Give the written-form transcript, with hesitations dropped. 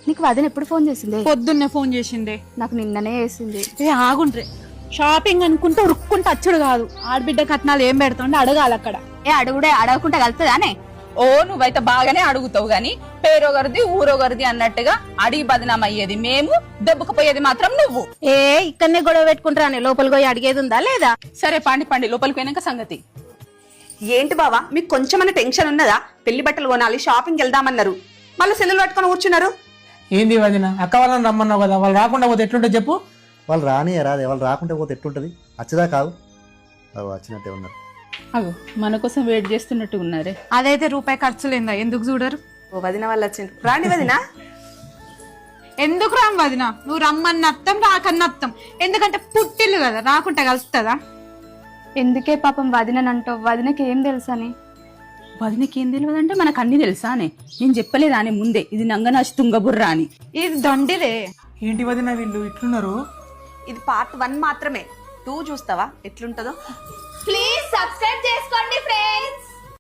నీకు వదిన ఎప్పుడు ఫోన్ చేసింది? పొద్దున్నే ఫోన్ చేసిందే. నాకు నిన్ననే చేసింది. ఆగుండ్రే, షాపింగ్ అనుకుంటే ఉరుక్కుంటే అచ్చుడు కాదు. ఆడబిడ్డ కట్నాలు ఏం పెడుతుండే అడగాలి అక్కడ. అడుగుడే అడగకుండా కలుతుందానే? ఓ నువ్వైతే బాగానే అడుగుతావు గాని పేరొగరిది ఊరొగరిది అన్నట్టుగా అడిగి బదనాం అయ్యేది మేము, దెబ్బకపోయేది మాత్రం నువ్వు. ఇక్కడనే గొడవ పెట్టుకుంటారా? లోపలికి పోయి అడిగేది ఉందా లేదా? సరే పండి లోపలికి పోయినాక సంగతి. ఏంటి బావా, మీకు కొంచెమన్నా టెన్షన్ ఉన్నదా? పెళ్లి బట్టలు కొనాలి, షాపింగ్ వెళ్దామన్నారు, మళ్ళీ సెల్లులు పట్టుకొని కూర్చున్నారు. ఏంది వదిన, అక్క వాళ్ళని రమ్మన్నావు కదా, వాళ్ళు రాకుండా పోతే ఎట్లుంటే చెప్పు. వాళ్ళు రాదే, వాళ్ళు రాకుంటే పోతే ఎట్లుంటది? వచ్చదా కాదు, అవి వచ్చినట్టే ఉన్నారు. అగో మన కోసం వెయిట్ చేస్తున్నట్టు ఉన్నారే. అదైతే రూపాయి ఖర్చు లేదా? ఎందుకు చూడరు? ఓ వదిన వాళ్ళు వచ్చింది, రాండి వదిన. ఎందుకు రామ్ వదిన? నువ్వు రమ్మన్న అర్థం, రాకన్న అర్థం. ఎందుకంటే పుట్టిల్లు కదా, రాకుంటే కలుస్తుందా? ఎందుకే పాపం వదినంటావు? వదినకి ఏం తెలుసని? వదినకి ఏం తెలియదు అంటే మనకు అన్ని తెలుసానే. నేను చెప్పలేదా అని ముందే ఇది నంగనాచి తుంగబుర్ర అని. ఇది దొండిదే. ఏంటి వదిన వీళ్ళు ఇట్లున్నారు? ఇది పార్ట్ 1 మాత్రమే, 2 చూస్తావా ఎట్లుంటదో? ప్లీజ్ సబ్స్క్రైబ్ చేసుకోండి.